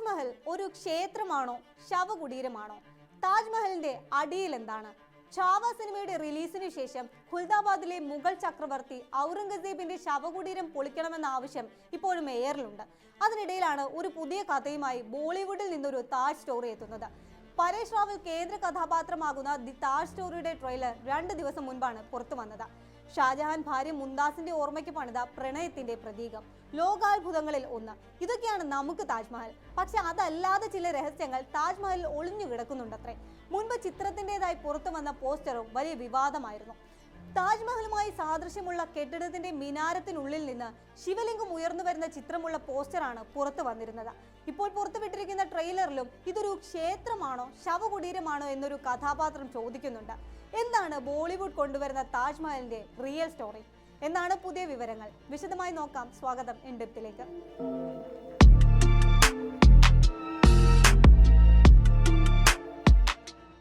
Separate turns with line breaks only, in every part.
താജ്മഹൽ ഒരു ക്ഷേത്രമാണോ ശവകുടീരമാണോ? താജ്മഹലിന്റെ അടിയിൽ എന്താണ്? ഛാവ സിനിമയുടെ റിലീസിന് ശേഷം ഖുൽദാബാദിലെ മുഗൾ ചക്രവർത്തി ഔറംഗസേബിന്റെ ശവകുടീരം പൊളിക്കണമെന്ന ആവശ്യം ഇപ്പോഴും എയറിലുണ്ട്. അതിനിടയിലാണ് ഒരു പുതിയ കഥയുമായി ബോളിവുഡിൽ നിന്നൊരു താജ് സ്റ്റോറി എത്തുന്നത്. പരേഷ് റാവൽ കേന്ദ്ര കഥാപാത്രമാകുന്ന ദി താജ് സ്റ്റോറിയുടെ ട്രെയിലർ 2 ദിവസം മുൻപാണ് പുറത്തു വന്നത്. ഷാജഹാൻ ഭാര്യ മുംതാസിന്റെ ഓർമ്മയ്ക്ക് പണിത പ്രണയത്തിന്റെ പ്രതീകം, ലോകാത്ഭുതങ്ങളിൽ ഒന്ന്. ഇതൊക്കെയാണ് നമുക്ക് താജ്മഹൽ. പക്ഷെ അതല്ലാതെ ചില രഹസ്യങ്ങൾ താജ്മഹലിൽ ഒളിഞ്ഞു കിടക്കുന്നുണ്ടത്രേ. മുൻപ് ചിത്രത്തിൻ്റെതായി പുറത്തു വന്ന പോസ്റ്ററും വലിയ വിവാദമായിരുന്നു. താജ്മഹലുമായി സാദൃശ്യമുള്ള കെട്ടിടത്തിന്റെ മിനാരത്തിനുള്ളിൽ നിന്ന് ശിവലിംഗം ഉയർന്നു വരുന്ന ചിത്രമുള്ള പോസ്റ്ററാണ് പുറത്തു വന്നിരുന്നത്. ഇപ്പോൾ പുറത്തുവിട്ടിരിക്കുന്ന ട്രെയിലറിലും ഇതൊരു ക്ഷേത്രമാണോ ശവകുടീരമാണോ എന്നൊരു കഥാപാത്രം ചോദിക്കുന്നുണ്ട്. എന്താണ് ബോളിവുഡ് കൊണ്ടുവരുന്ന താജ്മഹലിന്റെ റിയൽ സ്റ്റോറി? എന്നാണ് പുതിയ വിവരങ്ങൾ. വിശദമായി നോക്കാം. സ്വാഗതം ഇൻഡെപ്തിലേക്ക്.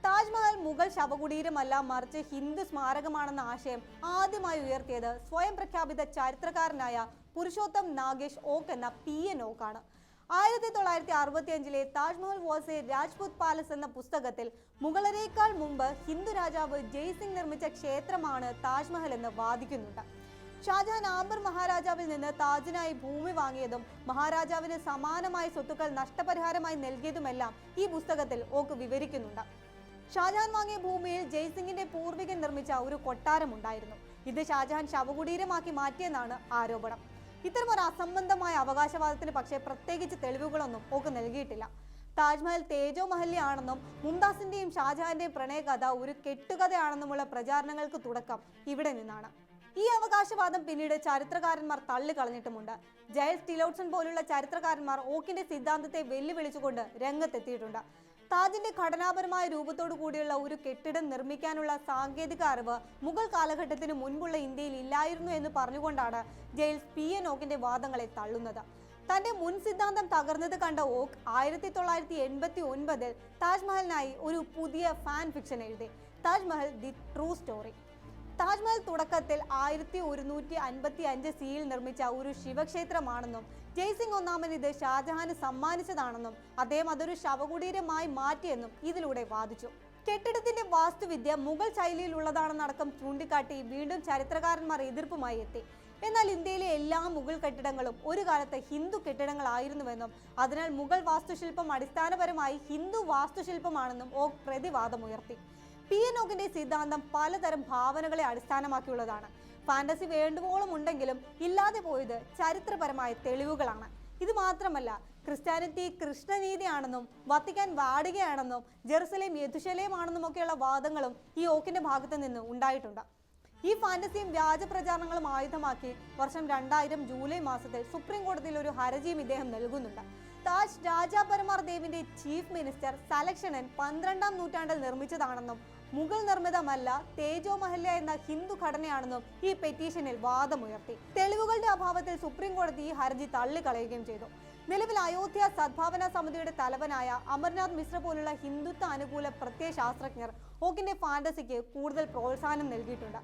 താജ്മഹൽ മുഗൾ ശവകുടീരമല്ല, മറിച്ച് ഹിന്ദു സ്മാരകമാണെന്ന ആശയം ആദ്യമായി ഉയർത്തിയത് സ്വയം പ്രഖ്യാപിത ചരിത്രകാരനായ പുരുഷോത്തം നാഗേഷ് ഓക്ക് എന്ന PN ഓക്കാണ്. 1965 Taj Mahal was A Rajput palace എന്ന പുസ്തകത്തിൽ മുഗളരേക്കാൾ മുമ്പ് ഹിന്ദു രാജാവ് ജയ്സിംഗ് നിർമ്മിച്ച ക്ഷേത്രമാണ് താജ്മഹൽ എന്ന് വാദിക്കുന്നുണ്ട്. ഷാജഹാൻ ആംബർ മഹാരാജാവിൽ നിന്ന് താജിനായി ഭൂമി വാങ്ങിയതും മഹാരാജാവിന് സമാനമായ സ്വത്തുക്കൾ നഷ്ടപരിഹാരമായി നൽകിയതുമെല്ലാം ഈ പുസ്തകത്തിൽ ഓക്ക് വിവരിക്കുന്നുണ്ട്. ഷാജഹാൻ വാങ്ങിയ ഭൂമിയിൽ ജയ്സിംഗിന്റെ പൂർവികൻ നിർമ്മിച്ച ഒരു കൊട്ടാരമുണ്ടായിരുന്നു. ഇത് ഷാജഹാൻ ശവകുടീരമാക്കി മാറ്റിയെന്നാണ് ആരോപണം. ഇത്തരമൊരു അസംബന്ധമായ അവകാശവാദത്തിന് പക്ഷേ പ്രത്യേകിച്ച് തെളിവുകളൊന്നും ഓക്ക് നൽകിയിട്ടില്ല. താജ്മഹൽ തേജോ മഹല്യാണെന്നും മുംതാസിന്റെയും ഷാജഹാന്റെയും പ്രണയകഥ ഒരു കെട്ടുകഥയാണെന്നുമുള്ള പ്രചാരണങ്ങൾക്ക് തുടക്കം ഇവിടെ നിന്നാണ്. ഈ അവകാശവാദം പിന്നീട് ചരിത്രകാരന്മാർ തള്ളിക്കളഞ്ഞിട്ടുമുണ്ട്. ജയൽസ് ടിലോട്സൺ പോലുള്ള ചരിത്രകാരന്മാർ ഓക്കിന്റെ സിദ്ധാന്തത്തെ വെല്ലുവിളിച്ചുകൊണ്ട് രംഗത്തെത്തിയിട്ടുണ്ട്. താജിന്റെ ഘടനാപരമായ രൂപത്തോടു കൂടിയുള്ള ഒരു കെട്ടിടം നിർമ്മിക്കാനുള്ള സാങ്കേതിക അറിവ് മുഗൾ കാലഘട്ടത്തിന് മുൻപുള്ള ഇന്ത്യയിൽ ഇല്ലായിരുന്നു എന്ന് പറഞ്ഞുകൊണ്ടാണ് ജെയിൽസ് PN ഓക്കിന്റെ വാദങ്ങളെ തള്ളുന്നത്. തന്റെ മുൻ സിദ്ധാന്തം തകർന്നത് കണ്ട ഓക്ക് 1989 താജ്മഹലിനായി ഒരു പുതിയ ഫാൻ ഫിക്ഷൻ എഴുതി, Taj Mahal the true story. Taj Mahal തുടക്കത്തിൽ 1155 CE നിർമ്മിച്ച ഒരു ശിവക്ഷേത്രമാണെന്നും ജയ്സിംഗ് ഒന്നാമൻ ഇത് ഷാജഹാന് സമ്മാനിച്ചതാണെന്നും അദ്ദേഹം അതൊരു ശവകുടീരമായി മാറ്റിയെന്നും ഇതിലൂടെ വാദിച്ചു. കെട്ടിടത്തിന്റെ വാസ്തുവിദ്യ മുഗൾ ശൈലിയിലുള്ളതാണെന്നടക്കം ചൂണ്ടിക്കാട്ടി വീണ്ടും ചരിത്രകാരന്മാർ എതിർപ്പുമായി എത്തി. എന്നാൽ ഇന്ത്യയിലെ എല്ലാ മുഗൾ കെട്ടിടങ്ങളും ഒരു കാലത്ത് ഹിന്ദു കെട്ടിടങ്ങളായിരുന്നുവെന്നും അതിനാൽ മുഗൾ വാസ്തുശില്പം അടിസ്ഥാനപരമായി ഹിന്ദു വാസ്തുശില്പമാണെന്നും ഓക്ക് പ്രതിവാദമുയർത്തി. PN ഓക്കിന്റെ സിദ്ധാന്തം പലതരം ഭാവനകളെ അടിസ്ഥാനമാക്കിയുള്ളതാണ്. ഫാന്റസി വേണ്ടുവോളം ഉണ്ടെങ്കിലും ഇല്ലാതെ പോയത് ചരിത്രപരമായ തെളിവുകളാണ്. ഇത് മാത്രമല്ല, ക്രിസ്ത്യാനിറ്റി കൃഷ്ണനീതിയാണെന്നും വത്തിക്കാൻ വാടികയാണെന്നും ജെറുസലേം യെരുശലേമാണെന്നും ഒക്കെയുള്ള വാദങ്ങളും ഈ ഓക്കിന്റെ ഭാഗത്ത് നിന്ന് ഉണ്ടായിട്ടുണ്ട്. ഈ ഫാന്റസിയും വ്യാജ പ്രചാരണങ്ങളും ആയുധമാക്കി വർഷം 2000 ജൂലൈ മാസത്തിൽ സുപ്രീം കോടതിയിൽ ഒരു ഹർജിയും ഇദ്ദേഹം നൽകുന്നുണ്ട്. താജ് രാജാ പരമാർ ദേവിന്റെ ചീഫ് മിനിസ്റ്റർ സലക്ഷണൻ 12ാം നൂറ്റാണ്ടിൽ നിർമ്മിച്ചതാണെന്നും മുഗൾ നിർമ്മിതമല്ല, തേജോ മഹല്യ എന്ന ഹിന്ദു ഘടനയാണെന്നും ഈ പെറ്റീഷനിൽ വാദമുയർത്തി. തെളിവുകളുടെ അഭാവത്തിൽ സുപ്രീം കോടതി ഈ ഹർജി തള്ളിക്കളയുകയും ചെയ്തു. നിലവിൽ അയോധ്യ സദ്ഭാവന സമിതിയുടെ തലവനായ അമർനാഥ് മിശ്ര പോലുള്ള ഹിന്ദുത്വ അനുകൂല പ്രത്യയശാസ്ത്രജ്ഞർ ഓക്കിന്റെ ഫാന്റസിക്ക് കൂടുതൽ പ്രോത്സാഹനം നൽകിയിട്ടുണ്ട്.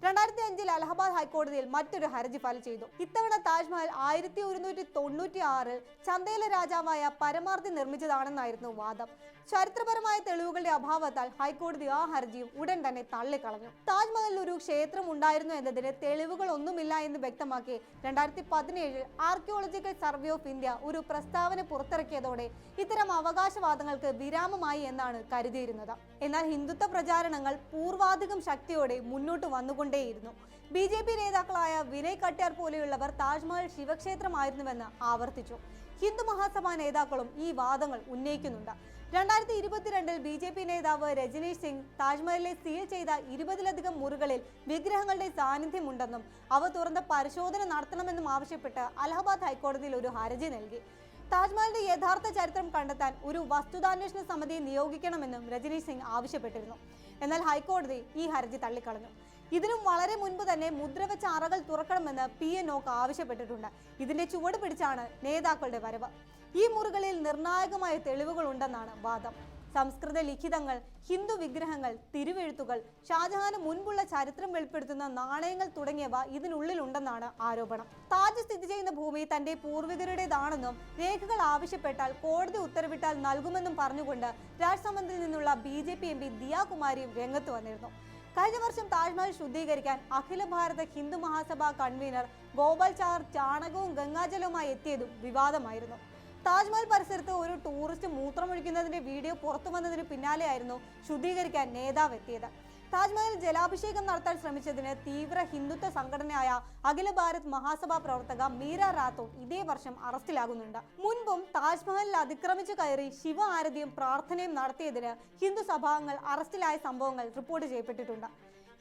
2005 അലഹബാദ് ഹൈക്കോടതിയിൽ മറ്റൊരു ഹർജി ഫയൽ ചെയ്തു. ഇത്തവണ താജ്മഹൽ 1196 ചന്ദേല രാജാവായ പരമാർത്ഥി നിർമ്മിച്ചതാണെന്നായിരുന്നു വാദം. ചരിത്രപരമായ തെളിവുകളുടെ അഭാവത്താൽ ഹൈക്കോടതി ആ ഹർജിയും ഉടൻ തന്നെ തള്ളിക്കളഞ്ഞു. താജ്മഹലിൽ ഒരു ക്ഷേത്രം ഉണ്ടായിരുന്നു എന്നതിന് തെളിവുകളൊന്നുമില്ല എന്ന് വ്യക്തമാക്കി 2017 ആർക്കിയോളജിക്കൽ സർവേ ഓഫ് ഇന്ത്യ ഒരു പ്രസ്താവന പുറത്തിറക്കിയതോടെ ഇത്തരം അവകാശവാദങ്ങൾക്ക് വിരാമമായി എന്നാണ് കരുതിയിരുന്നത്. എന്നാൽ ഹിന്ദുത്വ പ്രചാരണങ്ങൾ പൂർവാധികം ശക്തിയോടെ മുന്നോട്ട് വന്നുകൊണ്ടേയിരുന്നു. BJP നേതാക്കളായ വിനയ് കട്യാർ പോലെയുള്ളവർ താജ്മഹൽ ശിവക്ഷേത്രമായിരുന്നുവെന്ന് ആവർത്തിച്ചു. ഹിന്ദു മഹാസഭാ നേതാക്കളും ഈ വാദങ്ങൾ ഉന്നയിക്കുന്നുണ്ട്. 2022 BJP നേതാവ് രജനീഷ് സിംഗ് താജ്മഹലിലെ സീൽ ചെയ്ത 20ലധികം മുറികളിൽ വിഗ്രഹങ്ങളുടെ സാന്നിധ്യമുണ്ടെന്നും അവ തുറന്ന് പരിശോധന നടത്തണമെന്നും ആവശ്യപ്പെട്ട് അലഹബാദ് ഹൈക്കോടതിയിൽ ഒരു ഹർജി നൽകി. താജ്മഹലിന്റെ യഥാർത്ഥ ചരിത്രം കണ്ടെത്താൻ ഒരു വസ്തുതാന്വേഷണ സമിതിയെ നിയോഗിക്കണമെന്നും രജനീഷ് സിംഗ് ആവശ്യപ്പെട്ടിരുന്നു. എന്നാൽ ഹൈക്കോടതി ഈ ഹർജി തള്ളിക്കളഞ്ഞു. ഇതിനും വളരെ മുൻപ് തന്നെ മുദ്രവെച്ച അറകൾ തുറക്കണമെന്ന് PN ഓക്ക് ആവശ്യപ്പെട്ടിട്ടുണ്ട്. ഇതിന്റെ ചുവട് പിടിച്ചാണ് നേതാക്കളുടെ വരവ്. ഈ മുറികളിൽ നിർണായകമായ തെളിവുകൾ ഉണ്ടെന്നാണ് വാദം. സംസ്കൃത ലിഖിതങ്ങൾ, ഹിന്ദു വിഗ്രഹങ്ങൾ, തിരുവെഴുത്തുകൾ, ഷാജഹാന് മുൻപുള്ള ചരിത്രം വെളിപ്പെടുത്തുന്ന നാണയങ്ങൾ തുടങ്ങിയവ ഇതിനുള്ളിലുണ്ടെന്നാണ് ആരോപണം. താജ് സ്ഥിതി ചെയ്യുന്ന ഭൂമി തന്റെ പൂർവികരുടേതാണെന്നും രേഖകൾ ആവശ്യപ്പെട്ടാൽ കോടതി ഉത്തരവിട്ടാൽ നൽകുമെന്നും പറഞ്ഞുകൊണ്ട് രാജ്സമന്ദിൽ നിന്നുള്ള BJP MP ദിയ കുമാരിയും രംഗത്ത് വന്നിരുന്നു. കഴിഞ്ഞ വർഷം താജ്മഹൽ ശുദ്ധീകരിക്കാൻ അഖില ഭാരത ഹിന്ദു മഹാസഭ കൺവീനർ ഗോപാൽ ചാർ ചാണകവും ഗംഗാജലവുമായി എത്തിയതും വിവാദമായിരുന്നു. താജ്മഹൽ പരിസരത്ത് ഒരു ടൂറിസ്റ്റ് മൂത്രമൊഴിക്കുന്നതിന്റെ വീഡിയോ പുറത്തു വന്നതിന് പിന്നാലെയായിരുന്നു ശുദ്ധീകരിക്കാൻ നേതാവ് എത്തിയത്. താജ്മഹൽ ജലാഭിഷേകം നടത്താൻ ശ്രമിച്ചതിന് തീവ്ര ഹിന്ദുത്വ സംഘടനയായ അഖില ഭാരത് മഹാസഭ പ്രവർത്തക മീര റാത്തോഡ് ഇതേ വർഷം അറസ്റ്റിലാകുന്നുണ്ട്. മുൻപും താജ്മഹലിൽ അതിക്രമിച്ചു കയറി ശിവ ആരതിയും പ്രാർത്ഥനയും നടത്തിയതിന് ഹിന്ദു സഭാംഗങ്ങൾ അറസ്റ്റിലായ സംഭവങ്ങൾ റിപ്പോർട്ട് ചെയ്യപ്പെട്ടിട്ടുണ്ട്.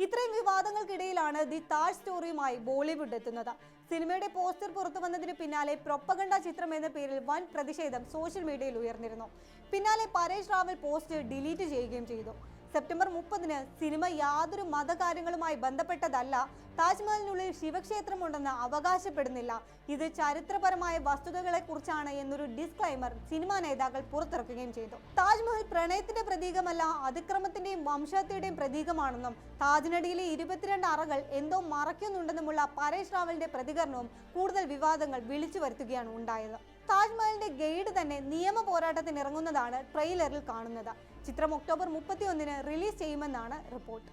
ഇത്രയും വിവാദങ്ങൾക്കിടയിലാണ് ദി താജ് സ്റ്റോറിയുമായി ബോളിവുഡ് എത്തുന്നത്. സിനിമയുടെ പോസ്റ്റർ പുറത്തു വന്നതിന് പിന്നാലെ പ്രൊപ്പഗണ്ട ചിത്രം എന്ന പേരിൽ വൻ പ്രതിഷേധം സോഷ്യൽ മീഡിയയിൽ ഉയർന്നിരുന്നു. പിന്നാലെ പരേഷ് റാവൽ പോസ്റ്റ് ഡിലീറ്റ് ചെയ്യുകയും ചെയ്തു. സെപ്റ്റംബർ 30-ന് സിനിമ യാതൊരു മതകാര്യങ്ങളുമായി ബന്ധപ്പെട്ടതല്ല, താജ്മഹലിനുള്ളിൽ ശിവക്ഷേത്രമുണ്ടെന്ന് അവകാശപ്പെടുന്നില്ല, ഇത് ചരിത്രപരമായ വസ്തുതകളെ കുറിച്ചാണ് എന്നൊരു ഡിസ്ക്ലൈമർ സിനിമാ നേതാക്കൾ പുറത്തിറക്കുകയും ചെയ്തു. താജ്മഹൽ പ്രണയത്തിന്റെ പ്രതീകമല്ല, അതിക്രമത്തിന്റെയും വംശഹത്യയുടെയും പ്രതീകമാണെന്നും താജിനടിയിലെ 22 അറകൾ എന്തോ മറയ്ക്കുന്നുണ്ടെന്നുമുള്ള പരേഷ് റാവലിന്റെ പ്രതികരണവും കൂടുതൽ വിവാദങ്ങൾ വിളിച്ചു വരുത്തുകയാണ് ഉണ്ടായത്. താജ്മഹലിന്റെ ഗൈഡ് തന്നെ നിയമ പോരാട്ടത്തിന് ഇറങ്ങുന്നതാണ് ട്രെയിലറിൽ കാണുന്നത്. ചിത്രം ഒക്ടോബർ 31-ന് റിലീസ് ചെയ്യുമെന്നാണ് റിപ്പോർട്ട്.